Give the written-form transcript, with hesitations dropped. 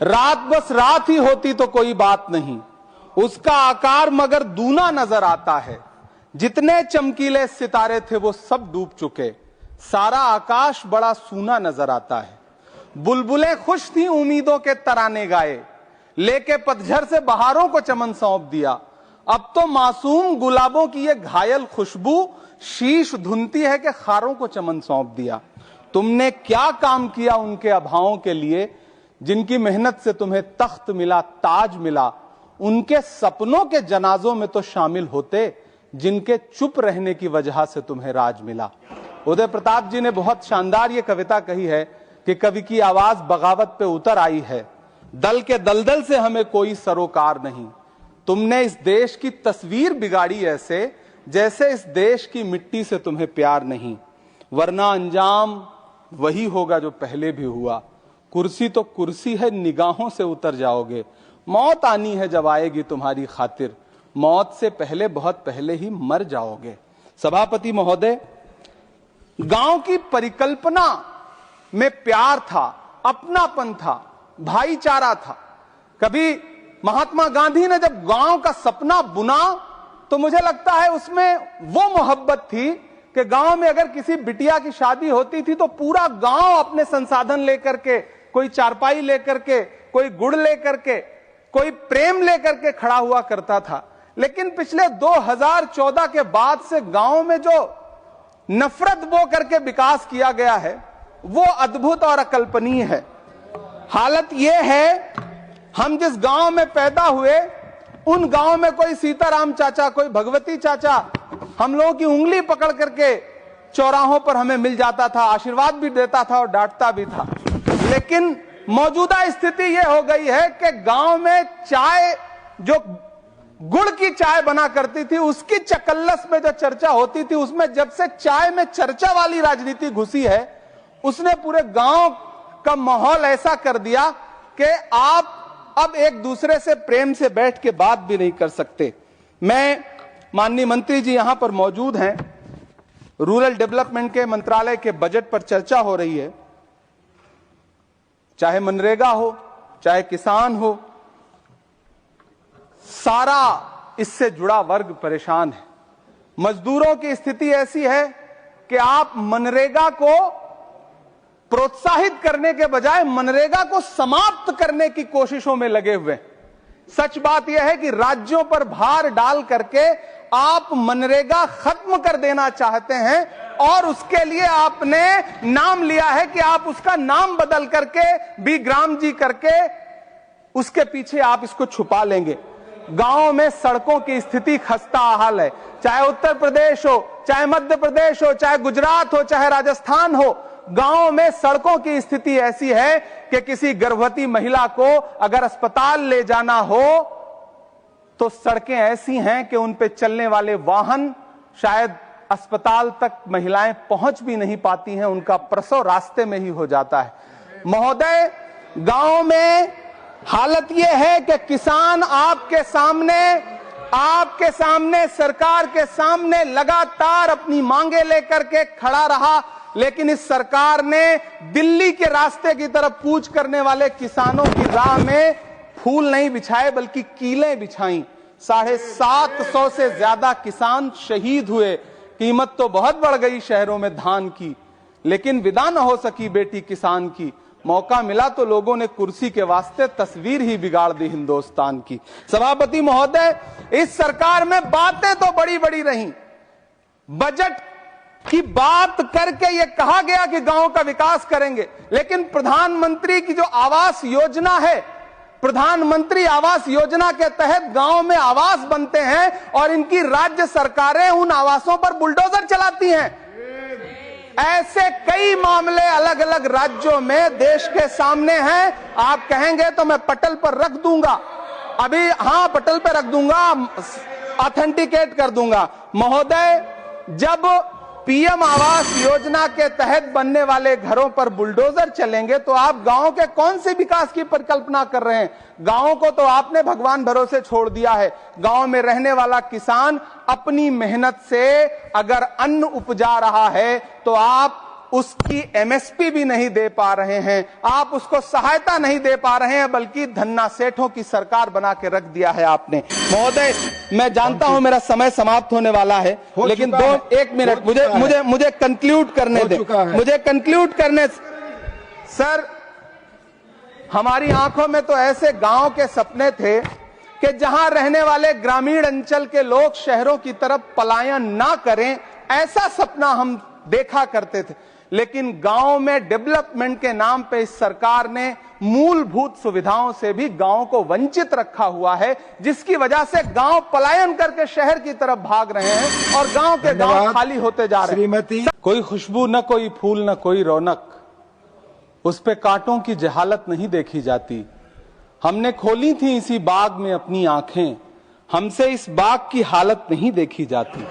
रात बस रात ही होती तो कोई बात नहीं, उसका आकार मगर दूना नजर आता है। जितने चमकीले सितारे थे वो सब डूब चुके, सारा आकाश बड़ा सूना नजर आता है। बुलबुलें खुश थी उम्मीदों के तराने गाए, लेके पतझड़ से बहारों को चमन सौंप दिया। अब तो मासूम गुलाबों की ये घायल खुशबू शीश धुनती है कि खारों को चमन सौंप दिया। तुमने क्या काम किया उनके अभावों के लिए, जिनकी मेहनत से तुम्हें तख्त मिला, ताज मिला। उनके सपनों के जनाजों में तो शामिल होते, जिनके चुप रहने की वजह से तुम्हें राज मिला। उदय प्रताप जी ने बहुत शानदार ये कविता कही है कि कवि की आवाज बगावत पे उतर आई है, दल के दलदल से हमें कोई सरोकार नहीं। तुमने इस देश की तस्वीर बिगाड़ी ऐसे, जैसे इस देश की मिट्टी से तुम्हें प्यार नहीं। वरना अंजाम वही होगा जो पहले भी हुआ। कुर्सी तो कुर्सी है, निगाहों से उतर जाओगे। मौत आनी है जब आएगी तुम्हारी खातिर, मौत से पहले बहुत पहले ही मर जाओगे। सभापति महोदय, गांव की परिकल्पना में प्यार था, अपनापन था, भाईचारा था। कभी महात्मा गांधी ने जब गांव का सपना बुना तो मुझे लगता है उसमें वो मोहब्बत थी कि गांव में अगर किसी बिटिया की शादी होती थी तो पूरा गांव अपने संसाधन लेकर के, कोई चारपाई लेकर के, कोई गुड़ लेकर के, कोई प्रेम लेकर के खड़ा हुआ करता था। लेकिन पिछले 2014 के बाद से गांव में जो नफरत बो करके विकास किया गया है वो अद्भुत और अकल्पनीय है। हालत यह है, हम जिस गांव में पैदा हुए उन गांव में कोई सीताराम चाचा, कोई भगवती चाचा हम लोगों की उंगली पकड़ करके चौराहों पर हमें मिल जाता था, आशीर्वाद भी देता था और डांटता भी था। लेकिन मौजूदा स्थिति यह हो गई है कि गांव में चाय, जो गुड़ की चाय बना करती थी, उसकी चकल्लस में जो चर्चा होती थी, उसमें जब से चाय में चर्चा वाली राजनीति घुसी है, उसने पूरे गांव का माहौल ऐसा कर दिया कि आप अब एक दूसरे से प्रेम से बैठ के बात भी नहीं कर सकते। मैं, माननीय मंत्री जी यहां पर मौजूद हैं, रूरल डेवलपमेंट के मंत्रालय के बजट पर चर्चा हो रही है। चाहे मनरेगा हो, चाहे किसान हो, सारा इससे जुड़ा वर्ग परेशान है। मजदूरों की स्थिति ऐसी है कि आप मनरेगा को प्रोत्साहित करने के बजाय मनरेगा को समाप्त करने की कोशिशों में लगे हुए। सच बात यह है कि राज्यों पर भार डाल करके आप मनरेगा खत्म कर देना चाहते हैं और उसके लिए आपने नाम लिया है कि आप उसका नाम बदल करके बीग्राम जी करके उसके पीछे आप इसको छुपा लेंगे। गांव में सड़कों की स्थिति खस्ता हाल है, चाहे उत्तर प्रदेश हो, चाहे मध्य प्रदेश हो, चाहे गुजरात हो, चाहे राजस्थान हो। गांव में सड़कों की स्थिति ऐसी है कि किसी गर्भवती महिला को अगर अस्पताल ले जाना हो तो सड़कें ऐसी हैं कि उन पे चलने वाले वाहन शायद अस्पताल तक महिलाएं पहुंच भी नहीं पाती हैं, उनका प्रसव रास्ते में ही हो जाता है। महोदय, गांव में हालत यह है कि किसान आपके सामने सरकार के सामने लगातार अपनी मांगे लेकर के खड़ा रहा, लेकिन इस सरकार ने दिल्ली के रास्ते की तरफ कूच करने वाले किसानों की राह में फूल नहीं बिछाए बल्कि कीलें बिछाई। 750 से ज्यादा किसान शहीद हुए। कीमत तो बहुत बढ़ गई शहरों में धान की, लेकिन विदा न हो सकी बेटी किसान की। मौका मिला तो लोगों ने कुर्सी के वास्ते तस्वीर ही बिगाड़ दी हिंदुस्तान की। सभापति महोदय, इस सरकार में बातें तो बड़ी बड़ी रही। बजट की बात करके यह कहा गया कि गांव का विकास करेंगे, लेकिन प्रधानमंत्री की जो आवास योजना है, प्रधानमंत्री आवास योजना के तहत गांव में आवास बनते हैं और इनकी राज्य सरकारें उन आवासों पर बुलडोजर चलाती हैं। ऐसे कई मामले अलग अलग राज्यों में देश के सामने हैं। आप कहेंगे तो मैं पटल पर रख दूंगा, अभी हाँ पटल पर रख दूंगा, ऑथेंटिकेट कर दूंगा। महोदय, जब पीएम आवास योजना के तहत बनने वाले घरों पर बुलडोजर चलेंगे तो आप गांव के कौन से विकास की परिकल्पना कर रहे हैं? गांव को तो आपने भगवान भरोसे छोड़ दिया है। गांव में रहने वाला किसान अपनी मेहनत से अगर अन्न उपजा रहा है तो आप उसकी एमएसपी भी नहीं दे पा रहे हैं, आप उसको सहायता नहीं दे पा रहे हैं, बल्कि धन्ना सेठों की सरकार बना के रख दिया है आपने। महोदय, मैं जानता हूं मेरा समय समाप्त होने वाला है, लेकिन एक मिनट मुझे कंक्लूड करने दें, मुझे कंक्लूड करने। सर, हमारी आंखों में तो ऐसे गांव के सपने थे कि जहां रहने वाले ग्रामीण अंचल के लोग शहरों की तरफ पलायन ना करें, ऐसा सपना हम देखा करते थे। लेकिन गांव में डेवलपमेंट के नाम पे इस सरकार ने मूलभूत सुविधाओं से भी गांव को वंचित रखा हुआ है, जिसकी वजह से गांव पलायन करके शहर की तरफ भाग रहे हैं और गांव के गांव खाली होते जा रहे हैं। कोई खुशबू न कोई फूल न कोई रौनक, उस पे कांटों की जहालत नहीं देखी जाती। हमने खोली थी इसी बाग में अपनी आंखें, हमसे इस बाग की हालत नहीं देखी जाती।